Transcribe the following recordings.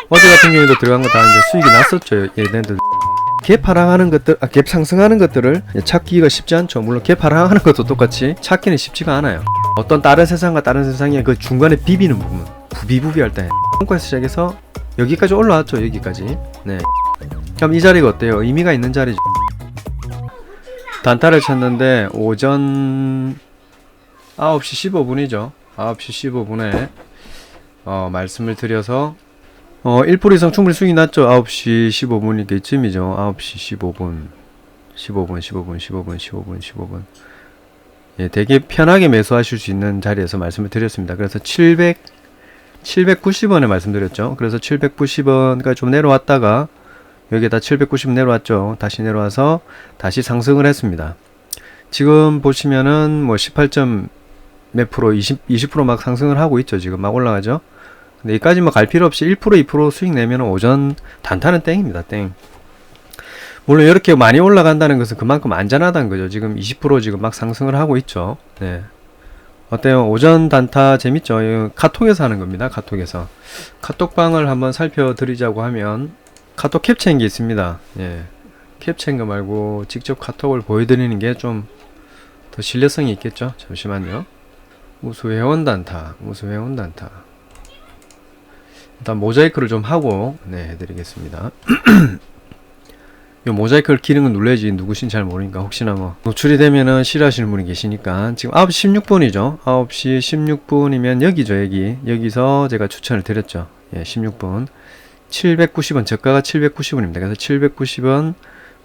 어제 같은 경우에도 들어간 거 다 이제 수익이 났었죠. 얘네들 갭 하락하는 것들, 갭 상승하는 것들을 찾기가 쉽지 않죠. 물론 갭 하락하는 것도 똑같이 찾기는 쉽지가 않아요. 어떤 다른 세상과 다른 세상의 그 중간에 비비는 부분, 부비부비할 때 한국에서 시작해서 여기까지 올라왔죠. 여기까지. 네. 그럼 이 자리가 어때요? 의미가 있는 자리죠. 단타를 쳤는데 오전 9시 15분이죠. 9시 15분에 말씀을 드려서 1% 이상 충분히 수익이 났죠. 9시 15분이니까 이쯤이죠. 9시 15분 15분 예, 되게 편하게 매수하실 수 있는 자리에서 말씀을 드렸습니다. 그래서 790원에 말씀드렸죠. 그래서 790원까지 좀 내려왔다가 여기에다 790원 내려왔죠. 다시 내려와서 다시 상승을 했습니다. 지금 보시면은 뭐 18점 몇 프로, 20% 막 상승을 하고 있죠. 지금 막 올라가죠. 근데 여기까지 뭐 갈 필요 없이 1% 2% 수익 내면 오전 단타는 땡입니다. 땡. 물론 이렇게 많이 올라간다는 것은 그만큼 안전하다는 거죠. 지금 20% 지금 막 상승을 하고 있죠. 네. 어때요? 오전 단타 재밌죠? 이거 카톡에서 하는 겁니다. 카톡에서. 카톡방을 한번 살펴드리자고 하면 카톡 캡처인 게 있습니다. 예. 캡처인 거 말고 직접 카톡을 보여드리는 게 좀 더 신뢰성이 있겠죠? 잠시만요. 우수회원 단타. 일단 모자이크를 좀 하고 해드리겠습니다. 요 모자이크를 키는 건 눌러야지 누구신지 잘 모르니까 혹시나 뭐 노출이 되면은 싫어하시는 분이 계시니까. 지금 9시 16분이죠 9시 16분이면 여기죠. 여기서 제가 추천을 드렸죠. 예, 16분 790원 저가가 790원입니다 그래서 790원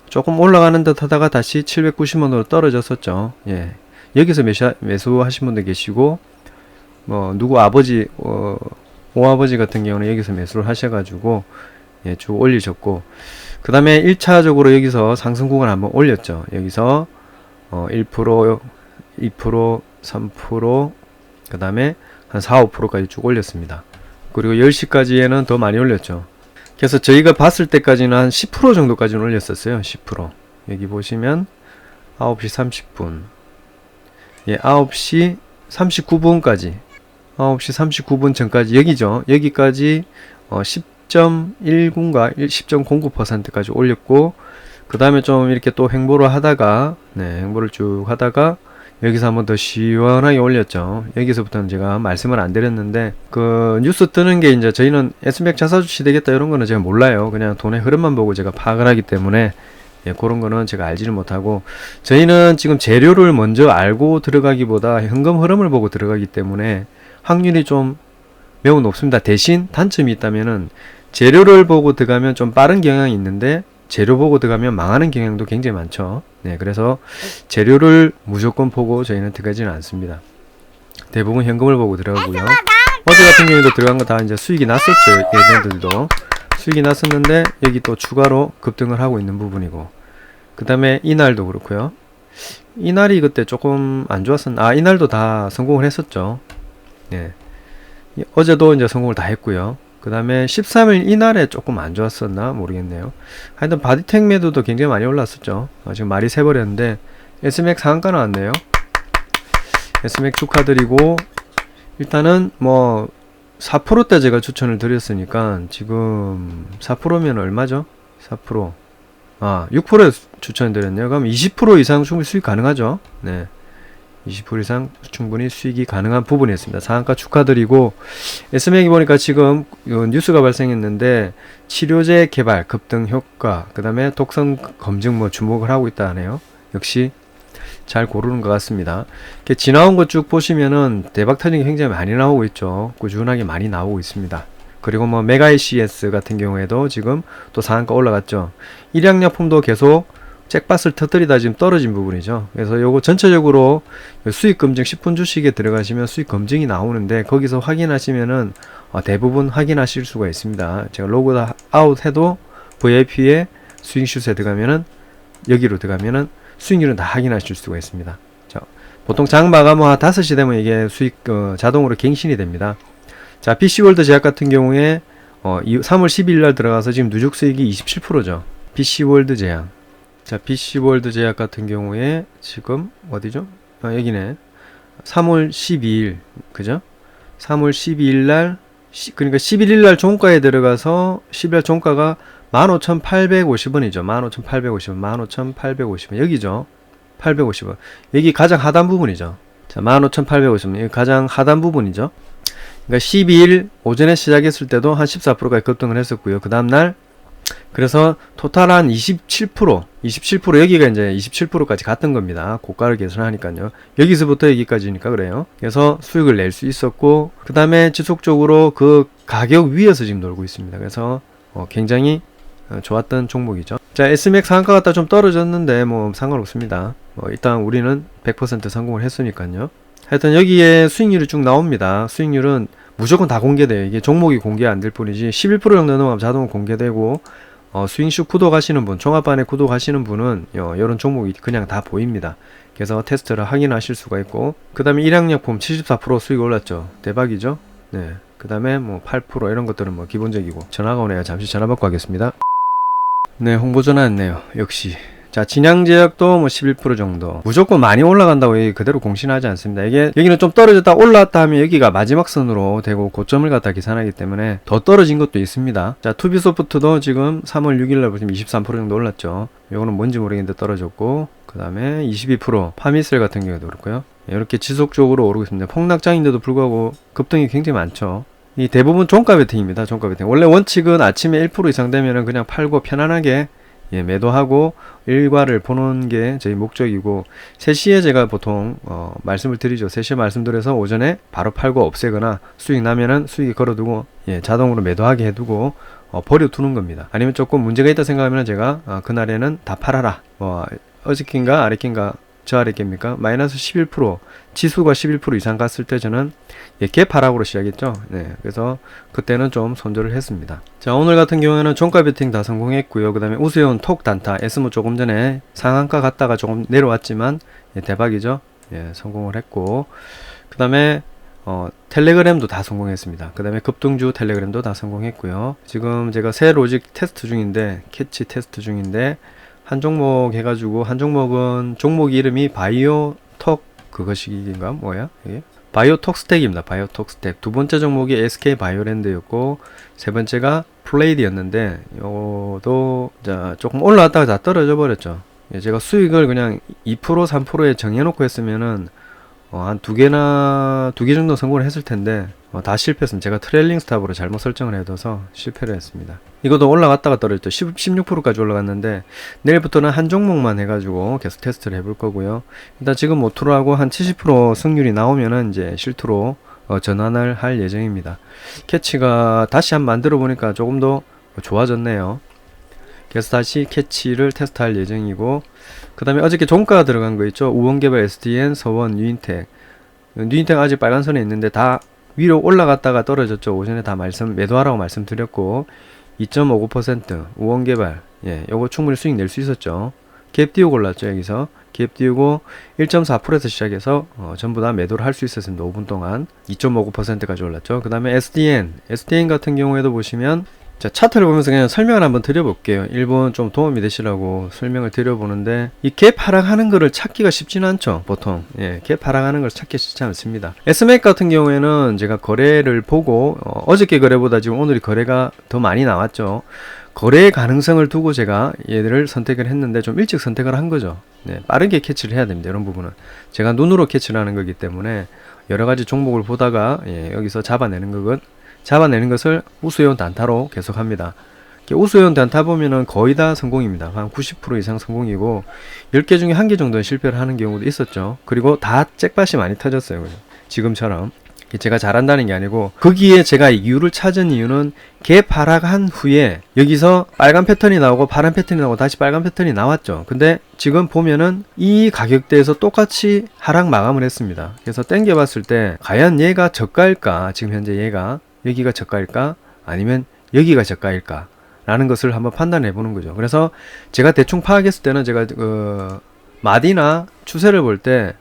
조금 올라가는 듯 하다가 다시 790원으로 떨어졌었죠. 예, 여기서 매수하신 분들 계시고 뭐 누구 아버지 오아버지 같은 경우는 여기서 매수를 하셔가지고 예, 쭉 올리셨고, 그 다음에 1차적으로 여기서 상승 구간 한번 올렸죠. 여기서 1%, 2%, 3%, 그 다음에 한 4, 5%까지 쭉 올렸습니다. 그리고 10시까지에는 더 많이 올렸죠. 그래서 저희가 봤을 때까지는 한 10% 정도까지는 올렸었어요. 10%. 여기 보시면 9시 30분, 예, 9시 39분까지 9시 39분 전까지 여기죠. 여기까지 10.19인가 10.09%까지 올렸고, 그 다음에 좀 이렇게 또 횡보를 하다가 횡보를 쭉 하다가 여기서 한번 더 시원하게 올렸죠. 여기서부터는 제가 말씀을 안 드렸는데 그 뉴스 뜨는 게 이제 저희는 S&P 자사주시 되겠다 이런 거는 제가 몰라요. 그냥 돈의 흐름만 보고 제가 파악을 하기 때문에 예, 그런 거는 제가 알지를 못하고, 저희는 지금 재료를 먼저 알고 들어가기보다 현금 흐름을 보고 들어가기 때문에 확률이 좀 매우 높습니다. 대신 단점이 있다면은 재료를 보고 들어가면 좀 빠른 경향이 있는데 재료 보고 들어가면 망하는 경향도 굉장히 많죠. 네, 그래서 재료를 무조건 보고 저희는 들어가지는 않습니다. 대부분 현금을 보고 들어가고요. 어제 같은 경우에도 들어간 거 다 이제 수익이 났었죠. 얘네들도 수익이 났었는데 여기 또 추가로 급등을 하고 있는 부분이고, 그 다음에 이날도 그렇고요. 이날이 그때 조금 안 좋았었나? 이날도 다 성공을 했었죠. 네. 어제도 이제 성공을 다 했고요. 그 다음에 13일 이날에 조금 안 좋았었나 모르겠네요. 하여튼 바디텍 매도도 굉장히 많이 올랐었죠. 지금 말이 새버렸는데 SMAC 상한가 나왔네요. SMAC 축하드리고, 일단은 뭐 4%대 제가 추천을 드렸으니까 지금 4%면 얼마죠? 4% 6%에 추천을 드렸네요. 그럼 20% 이상 충분히 수익 가능하죠. 네, 20% 이상 충분히 수익이 가능한 부분이었습니다. 상한가 축하드리고, SMAC이 보니까 지금 뉴스가 발생했는데 치료제 개발 급등 효과, 그 다음에 독성 검증 뭐 주목을 하고 있다 하네요. 역시 잘 고르는 것 같습니다. 지나온 것 쭉 보시면은 대박 터진 게 굉장히 많이 나오고 있죠. 꾸준하게 많이 나오고 있습니다. 그리고 뭐 메가ICS 같은 경우에도 지금 또 상한가 올라갔죠. 일양약품도 계속 잭밭을 터뜨리다 지금 떨어진 부분이죠. 그래서 요거 전체적으로 수익 검증 10분 주식에 들어가시면 수익 검증이 나오는데 거기서 확인하시면은 대부분 확인하실 수가 있습니다. 제가 로그 아웃 해도 VIP에 스윙슛에 들어가면은 여기로 들어가면은 수익률은 다 확인하실 수가 있습니다. 자, 보통 장 마감 한 5시 되면 이게 수익 자동으로 갱신이 됩니다. 자, PC월드 제약 같은 경우에 3월 12일 날 들어가서 지금 누적 수익이 27%죠. PC월드 제약. 자, PC월드 제약 같은 경우에 지금 어디죠? 여기네. 3월 12일 그죠? 3월 12일 날 그러니까 11일 날 종가에 들어가서 11일 종가가 15,850원이죠. 15,850원, 15,850원. 여기죠. 850원. 여기 가장 하단 부분이죠. 자, 15,850원. 여기 가장 하단 부분이죠. 그러니까 12일 오전에 시작했을 때도 한 14%까지 급등을 했었고요. 그 다음날 그래서 토탈 한 27% 여기가 이제 27%까지 갔던 겁니다. 고가를 계산하니까요. 여기서부터 여기까지니까 그래요. 그래서 수익을 낼 수 있었고, 그 다음에 지속적으로 그 가격 위에서 지금 놀고 있습니다. 그래서 굉장히 좋았던 종목이죠. 자, SMX 상한가 갔다 좀 떨어졌는데 뭐 상관없습니다. 일단 우리는 100% 성공을 했으니까요. 하여튼 여기에 수익률이 쭉 나옵니다. 수익률은 무조건 다 공개돼요. 이게 종목이 공개 안 될 뿐이지 11% 정도 넘어가면 자동으로 공개되고, 스윙슛 구독하시는 분, 종합반에 구독하시는 분은 이런 종목이 그냥 다 보입니다. 그래서 테스트를 확인하실 수가 있고, 그 다음에 일양약품 74% 수익 올랐죠. 대박이죠. 네. 그 다음에 뭐 8% 이런 것들은 뭐 기본적이고. 전화가 오네요. 잠시 전화 받고 하겠습니다. 네, 홍보 전화 왔네요. 역시. 자, 진양제약도 뭐 11% 정도. 무조건 많이 올라간다고 그대로 공신하지 않습니다. 이게 여기는 좀 떨어졌다 올라왔다 하면 여기가 마지막 선으로 되고 고점을 갖다 계산하기 때문에 더 떨어진 것도 있습니다. 자, 투비소프트도 지금 3월 6일날 보시면 23% 정도 올랐죠. 요거는 뭔지 모르겠는데 떨어졌고, 그 다음에 22% 파미셀 같은 경우도 그렇고요. 이렇게 지속적으로 오르고 있습니다. 폭락장인데도 불구하고 급등이 굉장히 많죠. 이 대부분 종가 베팅입니다. 종가 베팅. 원래 원칙은 아침에 1% 이상 되면은 그냥 팔고 편안하게 매도하고 일과를 보는 게 저희 목적이고, 3시에 제가 보통 말씀을 드리죠. 3시에 말씀드려서 오전에 바로 팔고 없애거나 수익 나면은 수익이 걸어두고 자동으로 매도하게 해두고 버려두는 겁니다. 아니면 조금 문제가 있다 생각하면 제가 그날에는 다 팔아라, 어저께인가 아래께인가 저 아래께입니까? 마이너스 11% 지수가 11% 이상 갔을 때 저는 갭 하락으로 시작했죠. 네, 그래서 그때는 좀 손절을 했습니다. 자, 오늘 같은 경우에는 종가 베팅 다 성공했고요. 그 다음에 우수해온 톡 단타 S모 조금 전에 상한가 갔다가 조금 내려왔지만 대박이죠. 성공을 했고, 그 다음에 텔레그램도 다 성공했습니다. 그 다음에 급등주 텔레그램도 다 성공했고요. 지금 제가 새 로직 테스트 중인데, 캐치 테스트 중인데, 한 종목 해가지고, 한 종목은 종목 이름이 바이오톡 그것이인가 뭐야 이게? 바이오톡 스택입니다. 바이오톡 스택. 두 번째 종목이 SK 바이오랜드였고, 세 번째가 플레이드였는데, 요것도 조금 올라왔다가 다 떨어져 버렸죠. 제가 수익을 그냥 2% 3%에 정해놓고 했으면은 한 두 개 정도 성공을 했을 텐데 다 실패했습니다. 제가 트레일링 스탑으로 잘못 설정을 해둬서 실패를 했습니다. 이것도 올라갔다가 떨어졌죠. 16%까지 올라갔는데 내일부터는 한 종목만 해가지고 계속 테스트를 해볼 거고요. 일단 지금 오토로하고 한 70% 승률이 나오면은 이제 실투로 전환을 할 예정입니다. 캐치가 다시 한번 만들어 보니까 조금 더 좋아졌네요. 그래서 다시 캐치를 테스트할 예정이고, 그 다음에 어저께 종가 들어간 거 있죠. 우원개발, SDN, 서원, 뉴인텍. 뉴인텍 아직 빨간선에 있는데 다 위로 올라갔다가 떨어졌죠. 오전에 다 매도하라고 말씀드렸고, 2.59% 우원개발, 요거 충분히 수익 낼 수 있었죠. 갭 띄우고 올랐죠. 여기서 갭 띄우고 1.4%에서 시작해서 전부 다 매도를 할 수 있었습니다. 5분 동안 2.59%까지 올랐죠. 그 다음에 SDN 같은 경우에도 보시면, 자, 차트를 보면서 그냥 설명을 한번 드려볼게요. 일본 좀 도움이 되시라고 설명을 드려보는데, 이 갭 하락하는 거를 찾기가 쉽지는 않죠. 보통 갭 하락하는 걸 찾기 쉽지 않습니다. SMAC 같은 경우에는 제가 거래를 보고 어저께 거래보다 지금 오늘이 거래가 더 많이 나왔죠. 거래의 가능성을 두고 제가 얘들을 선택을 했는데 좀 일찍 선택을 한 거죠. 빠르게 캐치를 해야 됩니다. 이런 부분은 제가 눈으로 캐치를 하는 거기 때문에 여러가지 종목을 보다가 여기서 잡아내는 것을 우수해온 단타로 계속합니다. 우수해온 단타 보면은 거의 다 성공입니다. 한 90% 이상 성공이고, 10개 중에 1개 정도는 실패를 하는 경우도 있었죠. 그리고 다 잭밭이 많이 터졌어요. 지금처럼. 제가 잘한다는 게 아니고, 거기에 제가 이유를 찾은 이유는 갭 하락한 후에 여기서 빨간 패턴이 나오고 파란 패턴이 나오고 다시 빨간 패턴이 나왔죠. 근데 지금 보면은 이 가격대에서 똑같이 하락 마감을 했습니다. 그래서 땡겨봤을 때 과연 얘가 저가일까? 지금 현재 얘가 여기가 저가일까? 아니면 여기가 저가일까? 라는 것을 한번 판단해 보는 거죠. 그래서 제가 대충 파악했을 때는 제가 마디나 추세를 볼 때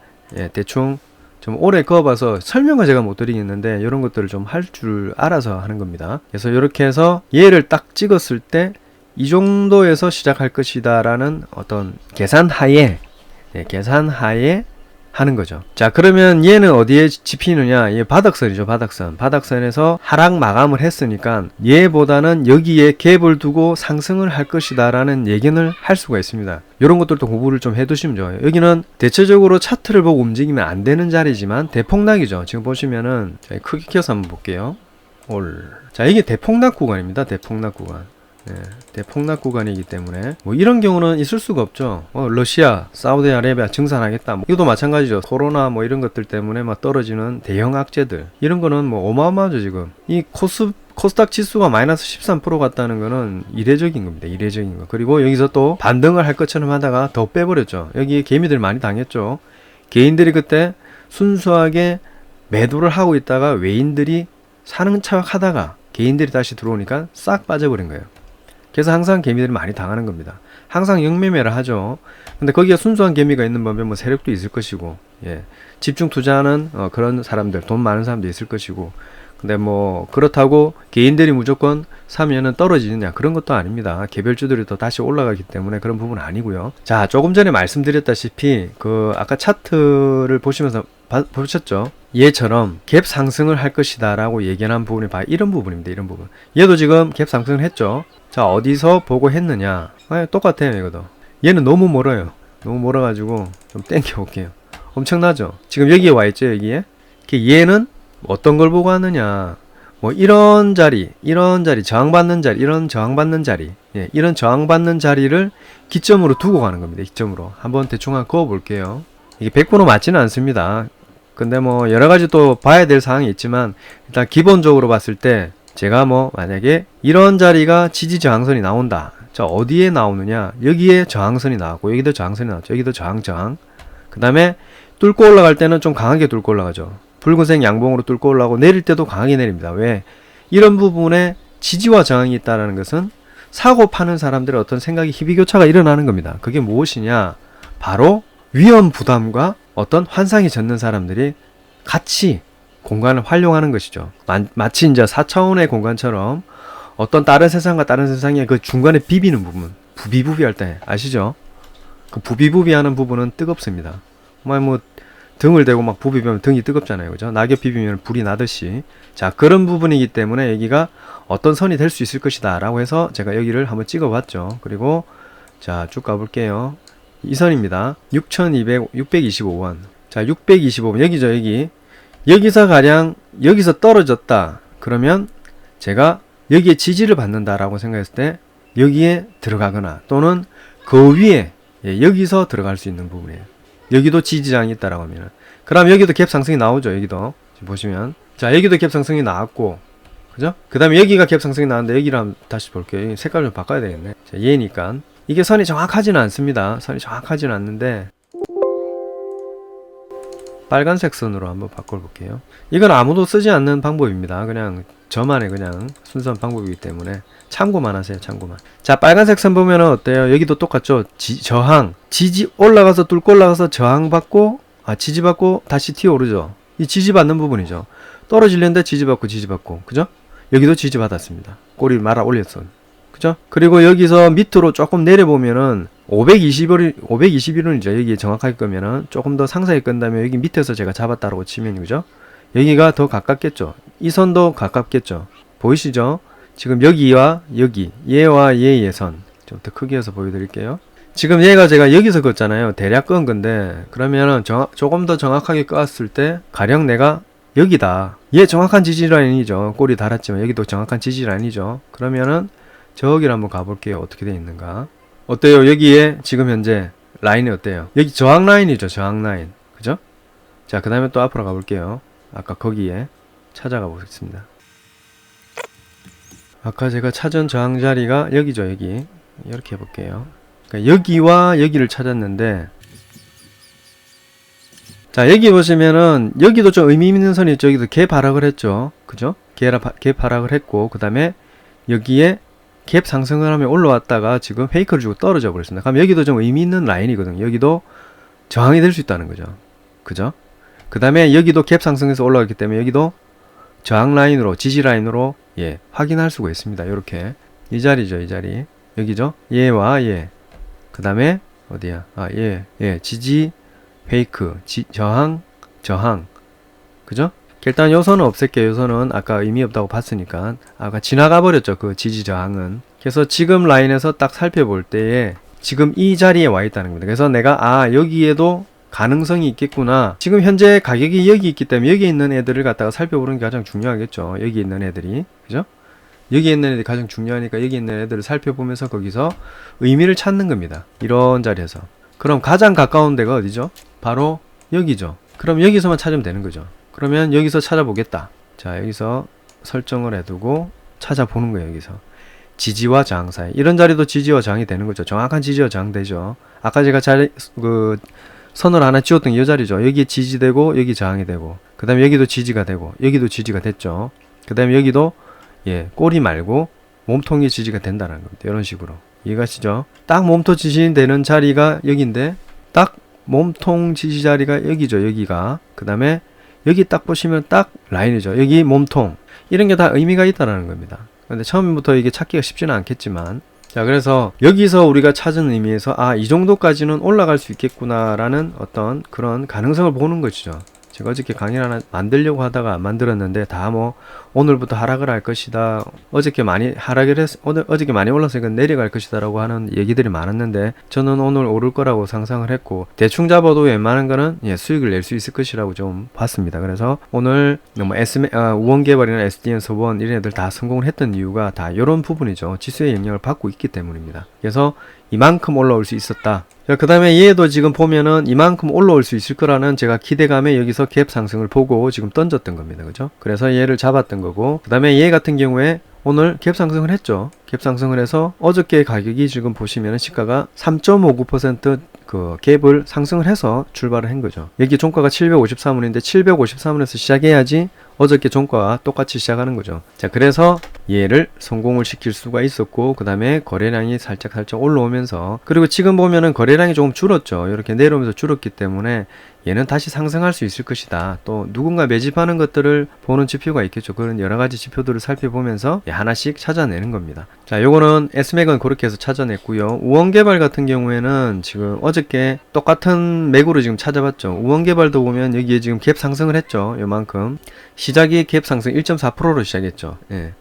대충 좀 오래 그어봐서 설명을 제가 못 드리겠는데, 이런 것들을 좀 할 줄 알아서 하는 겁니다. 그래서 이렇게 해서 얘를 딱 찍었을 때 이 정도에서 시작할 것이다 라는 어떤 계산하에 하는 거죠. 자, 그러면 얘는 어디에 집히느냐? 얘 바닥선이죠, 바닥선. 바닥선에서 하락 마감을 했으니까 얘보다는 여기에 갭을 두고 상승을 할 것이다 라는 예견을 할 수가 있습니다. 이런 것들도 공부를 좀 해두시면 좋아요. 여기는 대체적으로 차트를 보고 움직이면 안 되는 자리지만 대폭락이죠. 지금 보시면은 크게 켜서 한번 볼게요. 자, 이게 대폭락 구간입니다. 대폭락 구간. 네, 대폭락 구간이기 때문에 뭐 이런 경우는 있을 수가 없죠. 러시아, 사우디아라비아 증산하겠다. 뭐 이것도 마찬가지죠. 코로나 뭐 이런 것들 때문에 막 떨어지는 대형 악재들. 이런 거는 뭐 어마어마하죠, 지금. 이 코스닥 지수가 마이너스 13% 갔다는 거는 이례적인 겁니다. 이례적인 거. 그리고 여기서 또 반등을 할 것처럼 하다가 더 빼버렸죠. 여기 개미들 많이 당했죠. 개인들이 그때 순수하게 매도를 하고 있다가 외인들이 사는 척 하다가 개인들이 다시 들어오니까 싹 빠져버린 거예요. 그래서 항상 개미들이 많이 당하는 겁니다. 항상 영매매를 하죠. 근데 거기에 순수한 개미가 있는 반면 뭐 세력도 있을 것이고, 예. 집중 투자하는 그런 사람들, 돈 많은 사람도 있을 것이고, 근데 뭐 그렇다고 개인들이 무조건 사면은 떨어지느냐 그런 것도 아닙니다. 개별주들이 또 다시 올라가기 때문에 그런 부분은 아니고요. 자, 조금 전에 말씀드렸다시피 그 아까 차트를 보시면서 보셨죠? 얘처럼 갭 상승을 할 것이다 라고 예견한 부분이 바로 이런 부분입니다. 이런 부분. 얘도 지금 갭 상승을 했죠. 자, 어디서 보고 했느냐? 똑같아요. 이거도. 얘는 너무 멀어요. 너무 멀어가지고 좀 땡겨 볼게요. 엄청나죠? 지금 여기에 와 있죠. 여기에. 얘는 어떤 걸 보고 하느냐? 뭐 이런 자리, 저항받는 자리, 이런 저항받는 자리, 예, 이런 저항받는 자리를 기점으로 두고 가는 겁니다. 기점으로. 한번 대충 한번 그어 볼게요. 이게 100% 맞지는 않습니다. 근데 뭐 여러 가지 또 봐야 될 사항이 있지만 일단 기본적으로 봤을 때 제가 뭐 만약에 이런 자리가 지지 저항선이 나온다. 자, 어디에 나오느냐? 여기에 저항선이 나왔고 여기도 저항선이 나왔죠. 여기도 저항. 그 다음에 뚫고 올라갈 때는 좀 강하게 뚫고 올라가죠. 붉은색 양봉으로 뚫고 올라가고 내릴 때도 강하게 내립니다. 왜? 이런 부분에 지지와 저항이 있다는 것은 사고 파는 사람들의 어떤 생각이 희비교차가 일어나는 겁니다. 그게 무엇이냐? 바로 위험 부담과 어떤 환상이 젖는 사람들이 같이 공간을 활용하는 것이죠. 마치 이제 4차원의 공간처럼 어떤 다른 세상과 다른 세상의 그 중간에 비비는 부분, 부비부비 할 때 아시죠? 그 부비부비 하는 부분은 뜨겁습니다. 뭐 등을 대고 막 부비면 등이 뜨겁잖아요. 그죠? 낙엽 비비면 불이 나듯이. 자, 그런 부분이기 때문에 여기가 어떤 선이 될 수 있을 것이다 라고 해서 제가 여기를 한번 찍어 봤죠. 그리고 자, 쭉 가볼게요. 이 선입니다. 625원. 자, 625원. 여기죠, 여기. 여기서 가량, 여기서 떨어졌다. 그러면 제가 여기에 지지를 받는다라고 생각했을 때 여기에 들어가거나 또는 그 위에, 예, 여기서 들어갈 수 있는 부분이에요. 여기도 지지장이 있다라고 하면. 그럼 여기도 갭 상승이 나오죠, 여기도. 지금 보시면. 자, 여기도 갭 상승이 나왔고. 그죠? 그 다음에 여기가 갭 상승이 나왔는데 여기를 한번 다시 볼게요. 색깔 좀 바꿔야 되겠네. 자, 얘니까. 이게 선이 정확하지는 않습니다. 선이 정확하지는 않는데 빨간색 선으로 한번 바꿔볼게요. 이건 아무도 쓰지 않는 방법입니다. 그냥 저만의 그냥 순수한 방법이기 때문에 참고만 하세요. 참고만. 자, 빨간색 선 보면은 어때요? 여기도 똑같죠? 저항, 지지 올라가서 뚫고 올라가서 저항받고 지지받고 다시 튀어오르죠. 이 지지받는 부분이죠. 떨어지려는데 지지받고 그죠? 여기도 지지받았습니다. 꼬리 말아 올렸어. 그죠? 그리고 여기서 밑으로 조금 내려보면은 521원이죠. 여기 정확하게 끄면은 조금 더 상세히 끈다면 여기 밑에서 제가 잡았다라고 치면 그죠? 여기가 더 가깝겠죠. 이 선도 가깝겠죠. 보이시죠? 지금 여기와 여기, 얘와 얘의 선. 좀 더 크게 해서 보여드릴게요. 지금 얘가 제가 여기서 껐잖아요. 대략 끈 건데 그러면은 조금 더 정확하게 껐을 때 가령 내가 여기다. 얘 정확한 지지라인이죠. 꼬리 달았지만 여기도 정확한 지지라인이죠. 그러면은 저기를 한번 가볼게요. 어떻게 되어 있는가. 어때요? 여기에 지금 현재 라인이 어때요? 여기 저항 라인이죠. 저항 라인. 그죠? 자, 그 다음에 또 앞으로 가볼게요. 아까 거기에 찾아가 보겠습니다. 아까 제가 찾은 저항 자리가 여기죠. 여기. 이렇게 해볼게요. 그러니까 여기와 여기를 찾았는데 자, 여기 보시면은 여기도 좀 의미 있는 선이 있죠. 여기도 갭 하락을 했죠. 그죠? 갭 하락을 했고 그 다음에 여기에 갭 상승을 하면 올라왔다가 지금 페이크를 주고 떨어져 버렸습니다. 그럼 여기도 좀 의미 있는 라인이거든요. 여기도 저항이 될 수 있다는 거죠. 그죠? 그 다음에 여기도 갭 상승해서 올라왔기 때문에 여기도 저항 라인으로, 지지 라인으로, 예, 확인할 수가 있습니다. 이렇게. 이 자리죠, 이 자리. 여기죠? 얘와 얘. 그 다음에, 어디야? 예, 지지, 페이크, 저항, 저항. 그죠? 일단 요선은 없앨게요. 요선은 아까 의미 없다고 봤으니까. 아까 지나가 버렸죠. 그 지지 저항은. 그래서 지금 라인에서 딱 살펴볼 때에 지금 이 자리에 와 있다는 겁니다. 그래서 내가 여기에도 가능성이 있겠구나. 지금 현재 가격이 여기 있기 때문에 여기 있는 애들을 갖다가 살펴보는 게 가장 중요하겠죠. 여기 있는 애들이. 그죠? 여기 있는 애들이 가장 중요하니까 여기 있는 애들을 살펴보면서 거기서 의미를 찾는 겁니다. 이런 자리에서. 그럼 가장 가까운 데가 어디죠? 바로 여기죠. 그럼 여기서만 찾으면 되는 거죠. 그러면 여기서 찾아보겠다. 자, 여기서 설정을 해두고 찾아보는 거예요. 여기서 지지와 저항 사이. 이런 자리도 지지와 저항이 되는 거죠. 정확한 지지와 저항 되죠. 아까 제가 선을 하나 지웠던 이 자리죠. 여기 지지되고 여기 저항이 되고, 그 다음에 여기도 지지가 되고 여기도 지지가 됐죠. 그 다음에 여기도 꼬리 말고 몸통이 지지가 된다는 겁니다. 이런 식으로 이해가시죠? 딱 몸통 지지 되는 자리가 여기인데 딱 몸통 지지 자리가 여기죠. 여기가. 그 다음에 여기 딱 보시면 딱 라인이죠. 여기 몸통. 이런 게 다 의미가 있다라는 겁니다. 근데 처음부터 이게 찾기가 쉽지는 않겠지만, 자, 그래서 여기서 우리가 찾은 의미에서 이 정도까지는 올라갈 수 있겠구나라는 어떤 그런 가능성을 보는 것이죠. 제가 어저께 강의를 하나 만들려고 하다가 안 만들었는데 다 오늘부터 하락을 할 것이다. 어저께 많이 어저께 많이 올랐으니까 내려갈 것이다 라고 하는 얘기들이 많았는데, 저는 오늘 오를 거라고 상상을 했고, 대충 잡아도 웬만한 거는 수익을 낼 수 있을 것이라고 좀 봤습니다. 그래서 오늘 우원개발이나 SDN, 서원 이런 애들 다 성공을 했던 이유가 다 이런 부분이죠. 지수의 영향을 받고 있기 때문입니다. 그래서 이만큼 올라올 수 있었다. 그 다음에 얘도 지금 보면은 이만큼 올라올 수 있을 거라는 제가 기대감에 여기서 갭 상승을 보고 지금 던졌던 겁니다. 그죠? 그래서 얘를 잡았던 거고, 그 다음에 얘 같은 경우에 오늘 갭 상승을 했죠. 갭 상승을 해서 어저께 가격이 지금 보시면은 시가가 3.59% 그 갭을 상승을 해서 출발을 한 거죠. 여기 종가가 753원인데 753원에서 시작해야지 어저께 종가와 똑같이 시작하는 거죠. 자, 그래서 얘를 성공을 시킬 수가 있었고, 그 다음에 거래량이 살짝 올라오면서, 그리고 지금 보면은 거래량이 조금 줄었죠. 이렇게 내려오면서 줄었기 때문에 얘는 다시 상승할 수 있을 것이다. 또 누군가 매집하는 것들을 보는 지표가 있겠죠. 그런 여러 가지 지표들을 살펴보면서 하나씩 찾아내는 겁니다. 자, 요거는 S맥은 그렇게 해서 찾아냈고요. 우원개발 같은 경우에는 지금 어저께 똑같은 맥으로 지금 찾아봤죠. 우원개발도 보면 여기에 지금 갭 상승을 했죠. 요만큼. 시작이 갭 상승 1.4%로 시작했죠.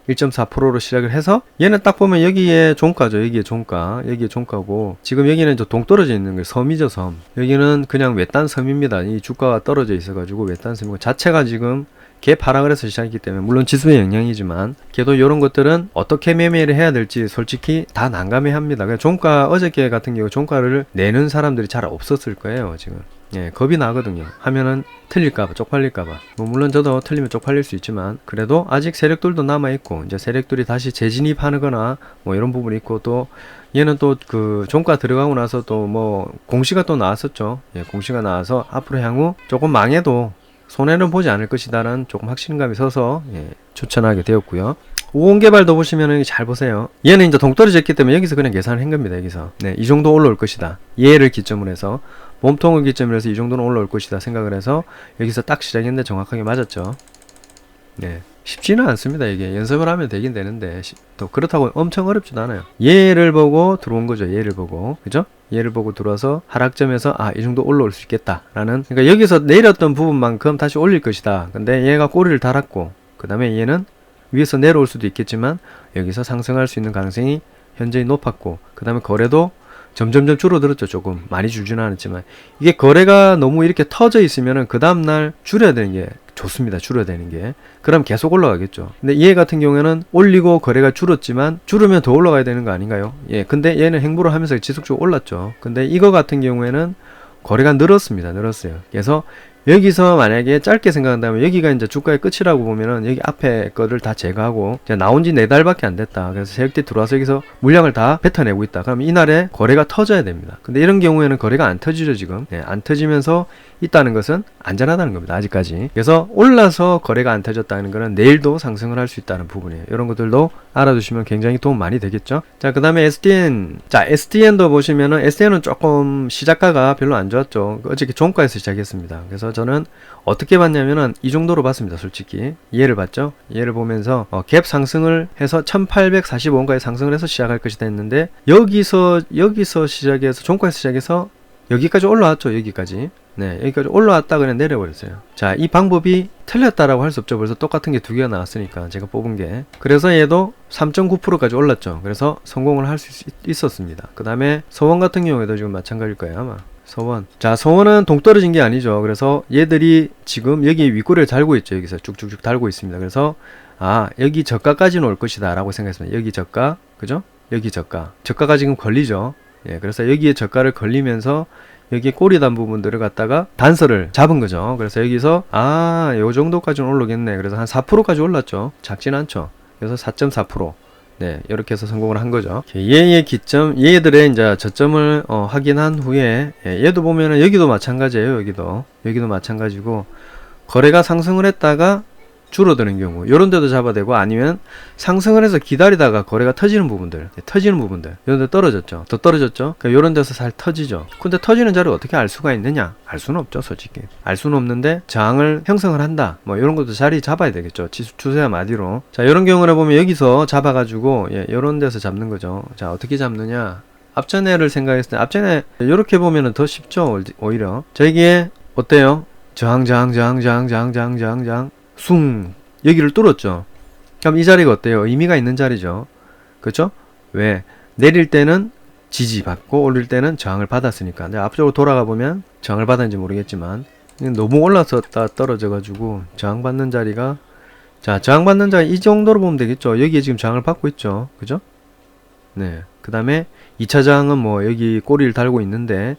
1.4%로 시작을 해서 얘는 딱 보면 여기에 종가죠. 여기에 종가. 여기에 종가고, 지금 여기는 동 떨어져 있는 거예요. 섬이죠, 섬. 여기는 그냥 외딴 섬입니다. 이 주가가 떨어져 있어가지고 외딴 섬이고, 자체가 지금 갭 하락을 해서 시작했기 때문에, 물론 지수의 영향이지만, 걔도 이런 것들은 어떻게 매매를 해야 될지 솔직히 다 난감해합니다. 종가, 어저께 같은 경우 종가를 내는 사람들이 잘 없었을 거예요, 지금. 겁이 나거든요. 하면은 틀릴까봐, 쪽팔릴까봐. 물론 저도 틀리면 쪽팔릴 수 있지만, 그래도 아직 세력들도 남아있고, 이제 세력들이 다시 재진입하거나, 이런 부분이 있고, 또, 얘는 또 그 종가 들어가고 나서 또 공시가 또 나왔었죠. 공시가 나와서 앞으로 향후 조금 망해도 손해는 보지 않을 것이다라는 조금 확신감이 서서 추천하게 되었고요. 우원개발도 보시면은 잘 보세요. 얘는 이제 동떨어졌기 때문에 여기서 그냥 계산을 한 겁니다. 여기서. 이 정도 올라올 것이다. 얘를 기점으로 해서, 몸통을 기점으로 해서 이 정도는 올라올 것이다 생각을 해서 여기서 딱 시작했는데 정확하게 맞았죠. 쉽지는 않습니다. 이게 연습을 하면 되긴 되는데, 또 그렇다고 엄청 어렵지도 않아요. 얘를 보고 들어온 거죠. 얘를 보고. 그죠? 얘를 보고 들어와서 하락점에서 이 정도 올라올 수 있겠다 라는, 그러니까 여기서 내렸던 부분만큼 다시 올릴 것이다. 근데 얘가 꼬리를 달았고, 그 다음에 얘는 위에서 내려올 수도 있겠지만 여기서 상승할 수 있는 가능성이 현저히 높았고, 그 다음에 거래도 점점점 줄어들었죠. 조금 많이 줄지는 않았지만, 이게 거래가 너무 이렇게 터져 있으면은 그 다음날 줄여야 되는 게 좋습니다. 줄여야 되는 게. 그럼 계속 올라가겠죠. 근데 얘 같은 경우에는 올리고 거래가 줄었지만 줄으면 더 올라가야 되는 거 아닌가요? 근데 얘는 행보를 하면서 지속적으로 올랐죠. 근데 이거 같은 경우에는 거래가 늘었습니다. 늘었어요. 그래서 여기서 만약에 짧게 생각한다면 여기가 이제 주가의 끝이라고 보면은 여기 앞에 거를 다 제거하고, 나온 지 4달밖에 안 됐다. 그래서 세력들이 들어와서 여기서 물량을 다 뱉어내고 있다. 그럼 이날에 거래가 터져야 됩니다. 근데 이런 경우에는 거래가 안 터지죠, 지금. 안 터지면서 있다는 것은 안전하다는 겁니다. 아직까지. 그래서 올라서 거래가 안 터졌다는 것은 내일도 상승을 할 수 있다는 부분이에요. 이런 것들도 알아두시면 굉장히 도움 많이 되겠죠. 자, 그 다음에 SDN. 자, SDN도 보시면은 SDN은 조금 시작가가 별로 안 좋았죠. 어저께 종가에서 시작했습니다. 그래서 저는 어떻게 봤냐면은 이 정도로 봤습니다. 솔직히 얘를 봤죠. 얘를 보면서 갭 상승을 해서 1845원까지 상승을 해서 시작할 것이다 했는데, 여기서 시작해서 종가에서 시작해서 여기까지 올라왔죠. 여기까지. 네, 여기까지 올라왔다 그냥 내려버렸어요. 자, 이 방법이 틀렸다라고 할 수 없죠. 벌써 똑같은 게 두 개가 나왔으니까 제가 뽑은 게. 그래서 얘도 3.9%까지 올랐죠. 그래서 성공을 할 수 있었습니다. 그 다음에 서원 같은 경우에도 지금 마찬가지일 거예요, 아마. 서원. 자, 서원은 동떨어진 게 아니죠. 그래서 얘들이 지금 여기 윗꼬리를 달고 있죠. 여기서 쭉쭉쭉 달고 있습니다. 그래서 아, 여기 저가까지는 올 것이다 라고 생각했습니다. 여기 저가, 그죠? 여기 저가. 저가가 지금 걸리죠. 예, 그래서 여기에 저가를 걸리면서 여기 꼬리 단 부분들을 갖다가 단서를 잡은 거죠. 그래서 여기서 아, 요 정도까지는 올라오겠네. 그래서 한 4%까지 올랐죠. 작진 않죠. 그래서 4.4%. 네, 이렇게 해서 성공을 한 거죠. 얘의 기점, 얘들의 이제 저점을 확인한 후에 얘도 보면은 여기도 마찬가지예요. 여기도 마찬가지고 거래가 상승을 했다가 줄어드는 경우 이런 데도 잡아야 되고, 아니면 상승을 해서 기다리다가 거래가 터지는 부분들 이런 데 떨어졌죠. 더 떨어졌죠. 그러니까 이런 데서 잘 터지죠. 근데 터지는 자리를 어떻게 알 수가 있느냐? 알 수는 없죠. 솔직히 알 수는 없는데 저항을 형성을 한다, 뭐 이런 것도 자리 잡아야 되겠죠. 추세와 마디로. 자, 이런 경우를 보면 여기서 잡아가지고 이런 데서 잡는 거죠. 자, 어떻게 잡느냐? 앞전에를 생각했을 때 앞전에 이렇게 보면은 더 쉽죠. 오히려 자, 이게 어때요? 저항 숭, 여기를 뚫었죠. 그럼 이 자리가 어때요? 의미가 있는 자리죠. 그렇죠? 왜? 내릴 때는 지지받고 올릴 때는 저항을 받았으니까. 근데 앞쪽으로 돌아가 보면 저항을 받았는지 모르겠지만 너무 올라섰다 떨어져 가지고 저항받는 자리가, 자, 저항받는 자리 이 정도로 보면 되겠죠. 여기에 지금 저항을 받고 있죠. 그죠? 네. 그 다음에 2차 저항은 뭐 여기 꼬리를 달고 있는데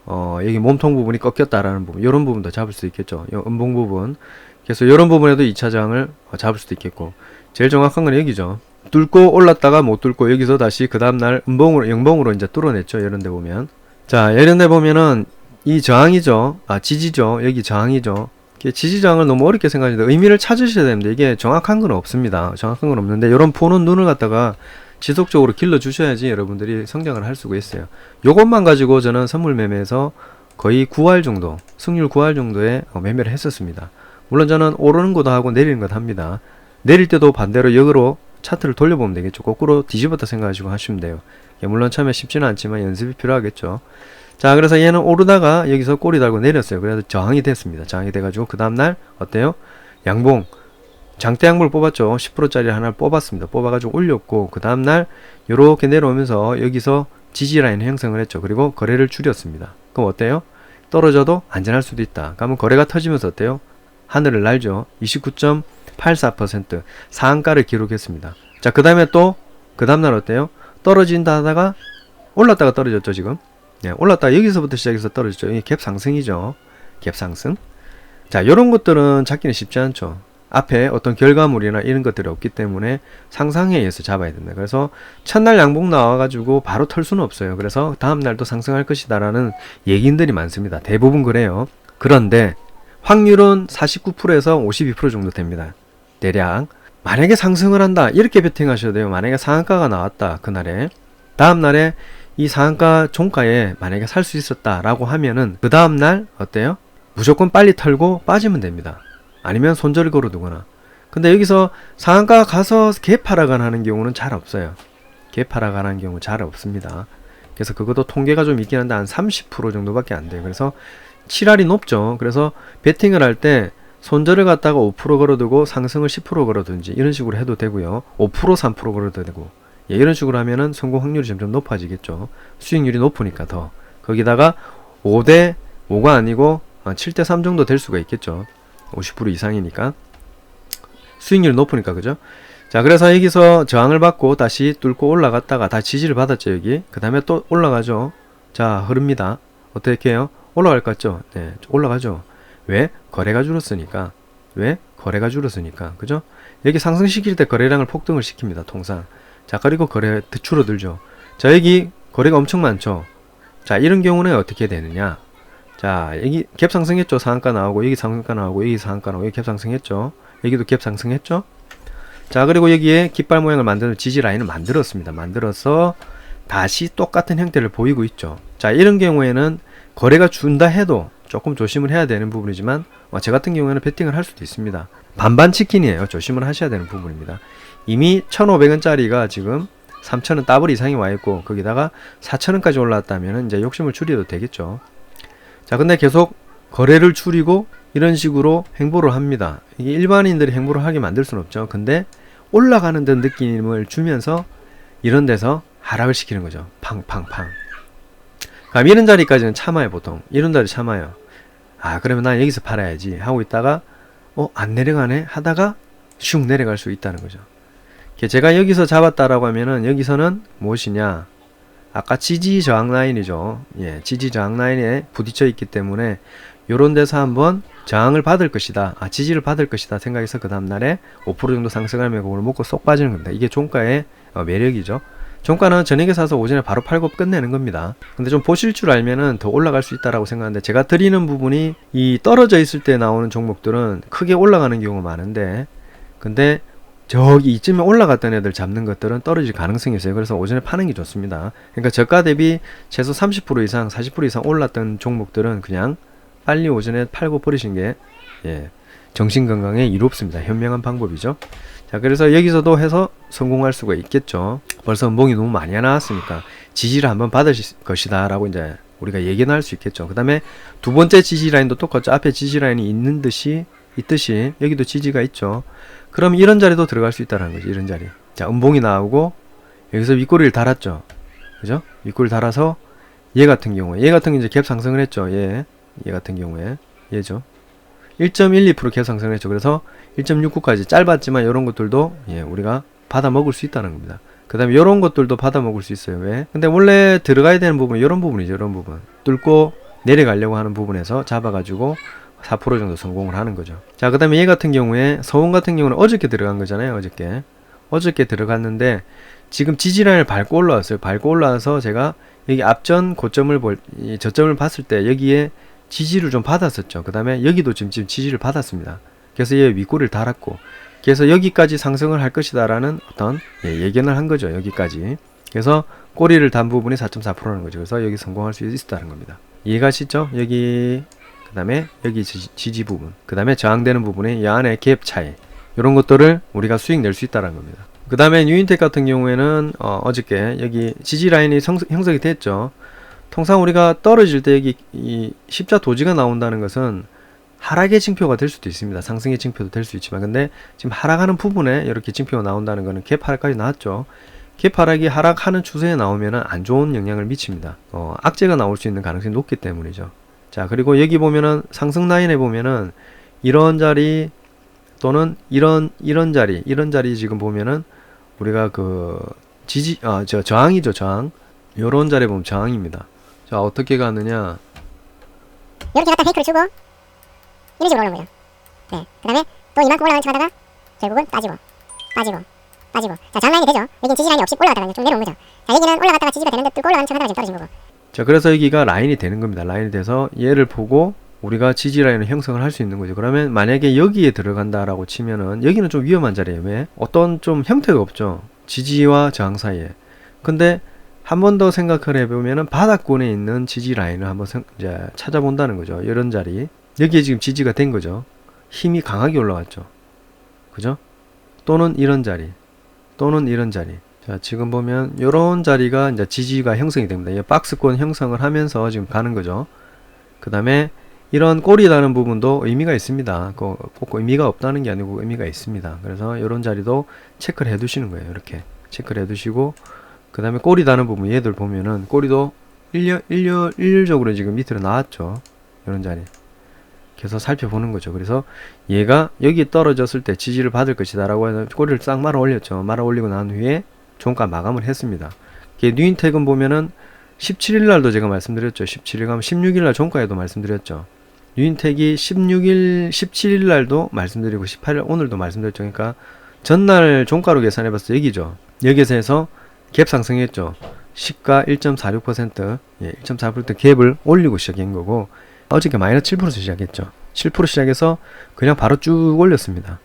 여기 몸통 부분이 꺾였다라는 부분, 이런 부분도 잡을 수 있겠죠. 이 음봉 부분. 그래서 이런 부분에도 2차 저항을 잡을 수도 있겠고, 제일 정확한 건 여기죠. 뚫고 올랐다가 못 뚫고 여기서 다시 그 다음날 영봉으로 이제 뚫어냈죠. 이런 데 보면. 자, 이런 데 보면은 이 저항이죠. 아, 지지죠. 여기 저항이죠. 지지 저항을 너무 어렵게 생각하는데 의미를 찾으셔야 됩니다. 이게 정확한 건 없습니다. 정확한 건 없는데 이런 보는 눈을 갖다가 지속적으로 길러 주셔야지 여러분들이 성장을 할 수가 있어요. 요것만 가지고 저는 선물 매매에서 거의 9할 정도, 승률 9할 정도의 매매를 했었습니다. 물론 저는 오르는 것도 하고 내리는 것도 합니다. 내릴 때도 반대로 역으로 차트를 돌려보면 되겠죠. 거꾸로 뒤집었다 생각하시고 하시면 돼요. 물론 처음에 쉽지는 않지만 연습이 필요하겠죠. 자, 그래서 얘는 오르다가 여기서 꼬리 달고 내렸어요. 그래서 저항이 됐습니다. 저항이 돼가지고 그 다음날 어때요? 양봉, 장대 양봉을 뽑았죠. 10%짜리 하나를 뽑았습니다. 뽑아가지고 올렸고 그 다음날 요렇게 내려오면서 여기서 지지라인 형성을 했죠. 그리고 거래를 줄였습니다. 그럼 어때요? 떨어져도 안전할 수도 있다. 그러면 거래가 터지면서 어때요? 하늘을 날죠. 29.84% 상한가를 기록했습니다. 자, 그 다음에 또 그 다음날 어때요? 떨어진다 하다가 올랐다가 떨어졌죠. 지금 올랐다가 여기서부터 시작해서 떨어졌죠. 이게 갭 상승이죠. 갭 상승. 자, 이런 것들은 잡기는 쉽지 않죠. 앞에 어떤 결과물이나 이런 것들이 없기 때문에 상상에 의해서 잡아야 된다. 그래서 첫날 양봉 나와가지고 바로 털 수는 없어요. 그래서 다음날도 상승할 것이다 라는 얘기인들이 많습니다. 대부분 그래요. 그런데 확률은 49%에서 52% 정도 됩니다. 대략. 만약에 상승을 한다, 이렇게 베팅하셔야 돼요. 만약에 상한가가 나왔다, 그날에. 다음날에 이 상한가 종가에 만약에 살 수 있었다 라고 하면은 그 다음날 어때요? 무조건 빨리 털고 빠지면 됩니다. 아니면 손절을 걸어두거나. 근데 여기서 상한가 가서 갭하락을 하는 경우는 잘 없어요. 갭하락을 하는 경우 잘 없습니다. 그래서 그것도 통계가 좀 있긴 한데 한 30% 정도밖에 안 돼요. 그래서 7할이 높죠. 그래서 베팅을 할 때 손절을 갖다가 5% 걸어두고 상승을 10% 걸어두든지 이런 식으로 해도 되고요. 5% 3% 걸어도 되고, 이런 식으로 하면은 성공 확률이 점점 높아지겠죠. 수익률이 높으니까 더. 거기다가 5대 5가 아니고 7대 3 정도 될 수가 있겠죠. 50% 이상이니까. 수익률이 높으니까, 그죠? 자, 그래서 여기서 저항을 받고 다시 뚫고 올라갔다가 다시 지지를 받았죠. 여기. 그 다음에 또 올라가죠. 자, 흐릅니다. 어떻게 해요? 올라갈 것 같죠? 네, 올라가죠. 왜? 거래가 줄었으니까. 왜? 거래가 줄었으니까. 그죠? 여기 상승시킬 때 거래량을 폭등을 시킵니다. 통상. 자, 그리고 거래 줄어들죠. 자, 여기 거래가 엄청 많죠. 자, 이런 경우는 어떻게 되느냐? 자, 여기 갭 상승했죠. 상한가 나오고, 여기 상한가 나오고, 여기 상한가 나오고, 여기 갭 상승했죠. 여기도 갭 상승했죠. 자, 그리고 여기에 깃발 모양을 만드는 지지 라인을 만들었습니다. 만들어서 다시 똑같은 형태를 보이고 있죠. 자, 이런 경우에는 거래가 준다 해도 조금 조심을 해야 되는 부분이지만 저 같은 경우에는 베팅을 할 수도 있습니다. 반반 치킨이에요. 조심을 하셔야 되는 부분입니다. 이미 1,500원짜리가 지금 3,000원 더블 이상이 와 있고 거기다가 4,000원까지 올라왔다면 이제 욕심을 줄여도 되겠죠. 자, 근데 계속 거래를 줄이고 이런 식으로 행보를 합니다. 이게 일반인들이 행보를 하게 만들 수는 없죠. 근데 올라가는 듯 느낌을 주면서 이런 데서 하락을 시키는 거죠. 팡팡팡. 그럼 이런 자리까지는 참아요. 보통 이런 자리 참아요. 아, 그러면 난 여기서 팔아야지 하고 있다가 안 내려가네 하다가 슉 내려갈 수 있다는 거죠. 제가 여기서 잡았다라고 하면은 여기서는 무엇이냐, 아까 지지 저항 라인이죠. 예, 지지 저항 라인에 부딪혀 있기 때문에 요런 데서 한번 저항을 받을 것이다, 지지를 받을 것이다 생각해서 그 다음날에 5% 정도 상승하면 그걸 먹고 쏙 빠지는 겁니다. 이게 종가의 매력이죠. 종가는 저녁에 사서 오전에 바로 팔고 끝내는 겁니다. 근데 좀 보실 줄 알면은 더 올라갈 수 있다라고 생각하는데, 제가 드리는 부분이 이 떨어져 있을 때 나오는 종목들은 크게 올라가는 경우가 많은데, 근데 저기 이쯤에 올라갔던 애들 잡는 것들은 떨어질 가능성이 있어요. 그래서 오전에 파는 게 좋습니다. 그러니까 저가 대비 최소 30% 이상 40% 이상 올랐던 종목들은 그냥 빨리 오전에 팔고 버리신 게 정신건강에 이롭습니다. 현명한 방법이죠. 자, 그래서 여기서도 해서 성공할 수가 있겠죠. 벌써 몽이 너무 많이 나왔으니까 지지를 한번 받으실 것이다 라고 이제 우리가 예견을 할 수 있겠죠. 그 다음에 두 번째 지지 라인도 똑같죠. 앞에 지지 라인이 있듯이 여기도 지지가 있죠. 그럼 이런 자리도 들어갈 수 있다는 거죠. 이런 자리. 자, 음봉이 나오고 여기서 윗꼬리를 달았죠. 그죠? 윗꼬리를 달아서 얘 같은 경우에 이제 갭 상승을 했죠. 얘 같은 경우에 얘죠. 1.12% 갭 상승을 했죠. 그래서 1.69까지 짧았지만 이런 것들도 우리가 받아 먹을 수 있다는 겁니다. 그 다음에 이런 것들도 받아 먹을 수 있어요. 왜? 근데 원래 들어가야 되는 부분은 이런 부분이죠. 이런 부분 뚫고 내려가려고 하는 부분에서 잡아가지고 4% 정도 성공을 하는 거죠. 자, 그 다음에 얘 같은 경우에 서운 같은 경우는 어저께 들어간 거잖아요. 어저께 들어갔는데 지금 지지라인을 밟고 올라왔어요. 밟고 올라와서 제가 여기 앞전 고점을 저점을 봤을 때 여기에 지지를 좀 받았었죠. 그 다음에 여기도 지금 지지를 받았습니다. 그래서 얘 윗꼬리를 달았고, 그래서 여기까지 상승을 할 것이다 라는 어떤 예견을 한 거죠. 여기까지. 그래서 꼬리를 단 부분이 4.4%라는 거죠. 그래서 여기 성공할 수 있다는 겁니다. 이해가시죠? 여기 그 다음에 여기 지지 부분, 그 다음에 저항되는 부분에 이 안에 갭 차이, 이런 것들을 우리가 수익 낼 수 있다는 겁니다. 그 다음에 뉴인텍 같은 경우에는 어저께 여기 지지 라인이 형성이 됐죠. 통상 우리가 떨어질 때 여기 이 십자 도지가 나온다는 것은 하락의 징표가 될 수도 있습니다. 상승의 징표도 될 수 있지만, 근데 지금 하락하는 부분에 이렇게 징표가 나온다는 것은 갭 하락까지 나왔죠. 갭 하락이 하락하는 추세에 나오면은 안 좋은 영향을 미칩니다. 악재가 나올 수 있는 가능성이 높기 때문이죠. 자, 그리고 여기 보면은 상승 라인에 보면은 이런 자리 또는 이런 자리 지금 보면은 우리가 그 지지 저항이죠. 저항. 요런 자리에 보면 저항입니다. 자, 어떻게 가느냐, 이렇게 갖다 페이크를 주고 이런 식으로 오는 거죠. 네. 그 다음에 또 이만큼 올라가는 척 하다가 결국은 빠지고 자, 저항 라인이 되죠. 여기 지지 라인이 없이 올라갔다가 좀 내려온 거죠. 자, 여기는 올라갔다가 지지가 되는데 뚫고 올라가는 척 하다가 지금 떨어진 거고. 자, 그래서 여기가 라인이 되는 겁니다. 라인이 돼서 얘를 보고 우리가 지지 라인을 형성을 할 수 있는 거죠. 그러면 만약에 여기에 들어간다라고 치면은 여기는 좀 위험한 자리예요. 왜? 어떤 좀 형태가 없죠. 지지와 저항 사이에. 근데 한 번 더 생각을 해보면은 바닥권에 있는 지지 라인을 한번 이제 찾아본다는 거죠. 이런 자리. 여기에 지금 지지가 된 거죠. 힘이 강하게 올라왔죠. 그죠? 또는 이런 자리. 자, 지금 보면 이런 자리가 이제 지지가 형성이 됩니다. 이 박스권 형성을 하면서 지금 가는 거죠. 그 다음에 이런 꼬리 다는 부분도 의미가 있습니다. 꼭 의미가 없다는 게 아니고 의미가 있습니다. 그래서 이런 자리도 체크를 해 두시는 거예요. 이렇게 체크를 해 두시고, 그 다음에 꼬리 다는 부분, 얘들 보면은 꼬리도 일률적으로 지금 밑으로 나왔죠. 이런 자리. 그래서 살펴보는 거죠. 그래서 얘가 여기 떨어졌을 때 지지를 받을 것이다 라고 해서 꼬리를 싹 말아 올렸죠. 말아 올리고 난 후에 종가 마감을 했습니다. 뉴인텍은 보면은 17일 날도 제가 말씀드렸죠. 17일 가면 16일 날 종가에도 말씀드렸죠. 뉴인텍이 17일 날도 말씀드리고 18일 오늘도 말씀드렸죠. 그러니까 전날 종가로 계산해 봤을 때 여기죠. 여기서 해서 갭 상승했죠. 시가 1.46%, 1.4% 갭을 올리고 시작한 거고, 어저께 마이너스 7% 시작했죠. 7% 시작해서 그냥 바로 쭉 올렸습니다.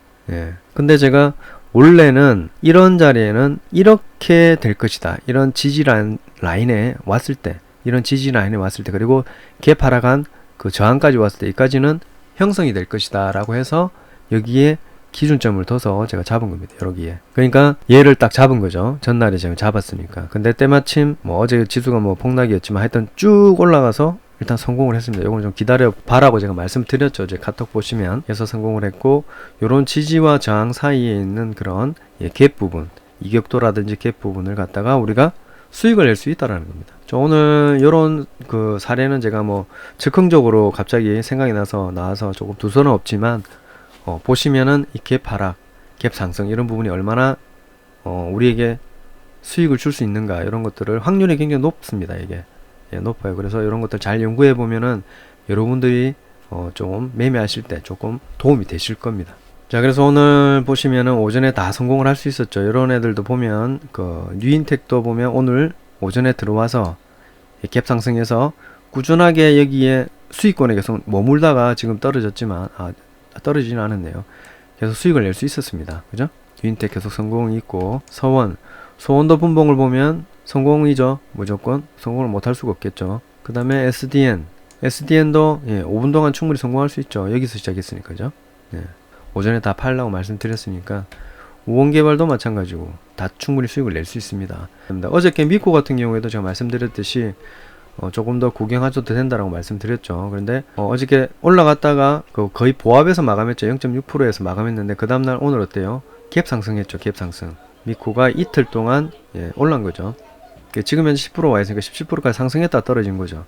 근데 제가 원래는 이런 자리에는 이렇게 될 것이다. 이런 지지 라인에 왔을 때, 그리고 갭 하락한 그 저항까지 왔을 때, 여기까지는 형성이 될 것이다 라고 해서 여기에 기준점을 둬서 제가 잡은 겁니다. 여기에. 그러니까 얘를 딱 잡은 거죠. 전날에 제가 잡았으니까. 근데 때마침 어제 지수가 폭락이었지만 하여튼 쭉 올라가서 일단 성공을 했습니다. 요건 좀 기다려 봐라고 제가 말씀드렸죠. 제 카톡 보시면. 그래서 성공을 했고, 요런 지지와 저항 사이에 있는 그런 갭 부분, 이격도라든지 갭 부분을 갖다가 우리가 수익을 낼 수 있다라는 겁니다. 저 오늘 요런 그 사례는 제가 뭐 즉흥적으로 갑자기 생각이 나와서 조금 두서는 없지만, 보시면은 이 갭 하락, 갭 상승 이런 부분이 얼마나 우리에게 수익을 줄 수 있는가, 이런 것들을 확률이 굉장히 높습니다. 이게 높아요. 그래서 이런 것들 잘 연구해 보면은 여러분들이 좀 매매하실 때 조금 도움이 되실 겁니다. 자, 그래서 오늘 보시면은 오전에 다 성공을 할 수 있었죠. 이런 애들도 보면 그 뉴인텍도 보면 오늘 오전에 들어와서 갭 상승해서 꾸준하게 여기에 수익권에 계속 머물다가 지금 떨어졌지만 떨어지진 않았네요. 계속 수익을 낼 수 있었습니다. 그죠? 뉴인텍 계속 성공이 있고, 소원도 분봉을 보면 성공이죠. 무조건 성공을 못할 수가 없겠죠. 그 다음에 SDN도 5분 동안 충분히 성공할 수 있죠. 여기서 시작했으니까. 그죠? 오전에 다 팔라고 말씀드렸으니까, 우원개발도 마찬가지고 다 충분히 수익을 낼 수 있습니다. 어저께 미코 같은 경우에도 제가 말씀드렸듯이 조금 더 구경하셔도 된다라고 말씀드렸죠. 그런데 어저께 올라갔다가 거의 보합에서 마감했죠. 0.6%에서 마감했는데, 그 다음날 오늘 어때요? 갭 상승했죠. 갭 상승. 미코가 이틀 동안 올라간 거죠. 지금 현재 10% 와 있으니까 17%까지 상승했다 떨어진 거죠.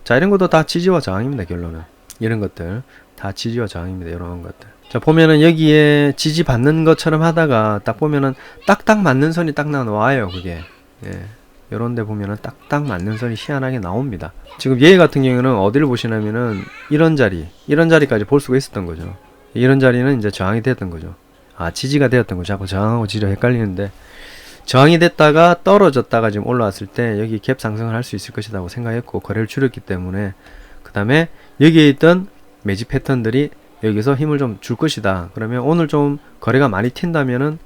자, 이런 것도 다 지지와 저항입니다. 결론은 이런 것들 다 지지와 저항입니다. 이런 것들. 자, 보면은 여기에 지지 받는 것처럼 하다가 딱 보면은 딱딱 맞는 선이 딱 나와요. 그게 요런 데 보면은 딱딱 맞는 선이 희한하게 나옵니다. 지금 얘 같은 경우는 어디를 보시냐면은 이런 자리까지 볼 수가 있었던 거죠. 이런 자리는 이제 저항이 됐던 거죠. 지지가 되었던 거죠. 자꾸 저항하고 지지가 헷갈리는데, 저항이 됐다가 떨어졌다가 지금 올라왔을 때 여기 갭 상승을 할 수 있을 것이라고 생각했고, 거래를 줄였기 때문에, 그 다음에 여기에 있던 매집 패턴들이 여기서 힘을 좀 줄 것이다. 그러면 오늘 좀 거래가 많이 튄다면은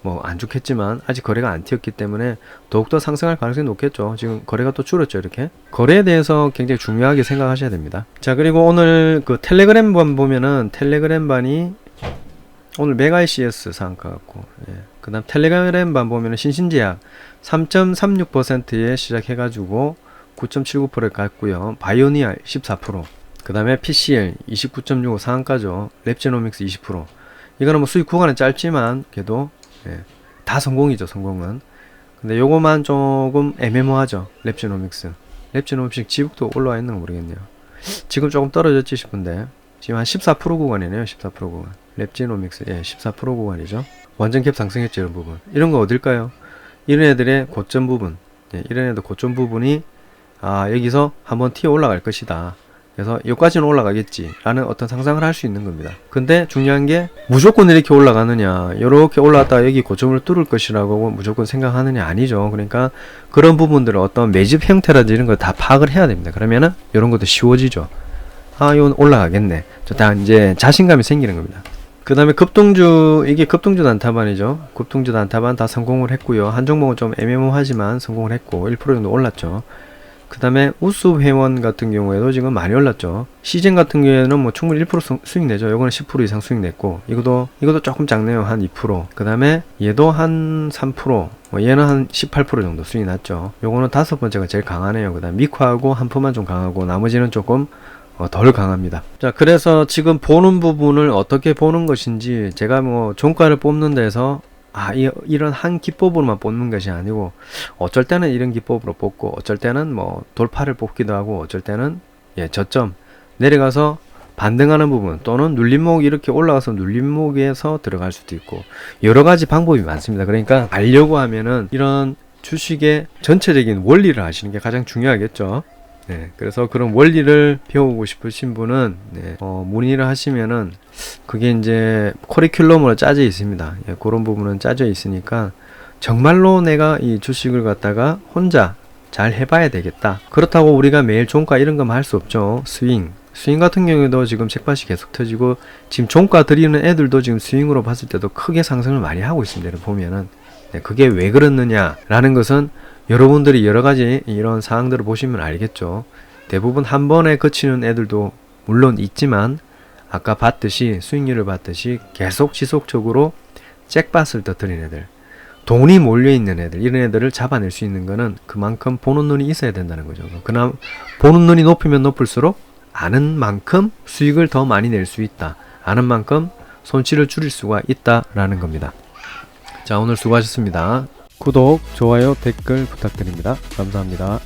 뭐 안 좋겠지만, 아직 거래가 안 튀었기 때문에 더욱더 상승할 가능성이 높겠죠. 지금 거래가 또 줄었죠. 이렇게 거래에 대해서 굉장히 중요하게 생각하셔야 됩니다. 자, 그리고 오늘 그 텔레그램 반 보면은 텔레그램 반이 오늘 메가ICS 상한가 같고, 그 다음 텔레그램 반 보면은 신신제약 3.36%에 시작해가지고 9.79%에 갔고요. 바이오니아 14%, 그 다음에 PCL 29.65 상한가죠. 랩제노믹스 20%. 이거는 뭐 수익 구간은 짧지만 그래도 다 성공이죠. 성공은. 근데 요거만 조금 애매모하죠. 랩제노믹스 지금도 올라와 있는 거 모르겠네요. 지금 조금 떨어졌지 싶은데 지금 한 14% 구간이네요. 14% 구간. 랩제노믹스 14% 구간이죠. 완전 갭 상승했죠. 이런 부분. 이런 거 어딜까요? 이런 애들의 고점 부분, 이런 애들 고점 부분이 여기서 한번 튀어 올라갈 것이다. 그래서 여기까지는 올라가겠지 라는 어떤 상상을 할 수 있는 겁니다. 근데 중요한 게 무조건 이렇게 올라가느냐, 이렇게 올라갔다가 여기 고점을 뚫을 것이라고 무조건 생각하느냐, 아니죠. 그러니까 그런 부분들을 어떤 매집 형태라든지 이런 걸 다 파악을 해야 됩니다. 그러면은 이런 것도 쉬워지죠. 이건 올라가겠네. 다 이제 자신감이 생기는 겁니다. 그 다음에 이게 급등주 단타반이죠. 급등주 단타반 다 성공을 했고요. 한 종목은 좀 애매모하지만 성공을 했고 1% 정도 올랐죠. 그 다음에 우수 회원 같은 경우에도 지금 많이 올랐죠. 시젠 같은 경우에는 뭐 충분히 1% 수익 내죠. 요거는 10% 이상 수익 냈고, 이것도 조금 작네요. 한 2%. 그 다음에 얘도 한 3%, 얘는 한 18% 정도 수익 났죠. 요거는 5번째가 제일 강하네요. 그 다음 미쿠하고 한프만 좀 강하고, 나머지는 조금 덜 강합니다. 자, 그래서 지금 보는 부분을 어떻게 보는 것인지, 제가 뭐 종가를 뽑는 데서 이런 한 기법으로만 뽑는 것이 아니고, 어쩔 때는 이런 기법으로 뽑고, 어쩔 때는 뭐 돌파를 뽑기도 하고, 어쩔 때는 저점 내려가서 반등하는 부분, 또는 눌림목 이렇게 올라가서 눌림목에서 들어갈 수도 있고, 여러 가지 방법이 많습니다. 그러니까 알려고 하면은 이런 주식의 전체적인 원리를 아시는 게 가장 중요하겠죠. 그래서 그런 원리를 배우고 싶으신 분은 문의를 하시면은 그게 이제 커리큘럼으로 짜져 있습니다. 그런 부분은 짜져 있으니까 정말로 내가 이 주식을 갖다가 혼자 잘 해봐야 되겠다. 그렇다고 우리가 매일 종가 이런 거만 할 수 없죠. 스윙 같은 경우에도 지금 잭팟이 계속 터지고, 지금 종가 드리는 애들도 지금 스윙으로 봤을 때도 크게 상승을 많이 하고 있습니다. 보면은 그게 왜 그렇느냐라는 것은 여러분들이 여러가지 이런 사항들을 보시면 알겠죠. 대부분 한 번에 그치는 애들도 물론 있지만, 아까 봤듯이 수익률을 봤듯이 계속 지속적으로 잭팟을 터뜨린 애들, 돈이 몰려있는 애들, 이런 애들을 잡아낼 수 있는 거는 그만큼 보는 눈이 있어야 된다는 거죠. 그나마 보는 눈이 높으면 높을수록 아는 만큼 수익을 더 많이 낼 수 있다. 아는 만큼 손실을 줄일 수가 있다라는 겁니다. 자, 오늘 수고하셨습니다. 구독, 좋아요, 댓글 부탁드립니다. 감사합니다.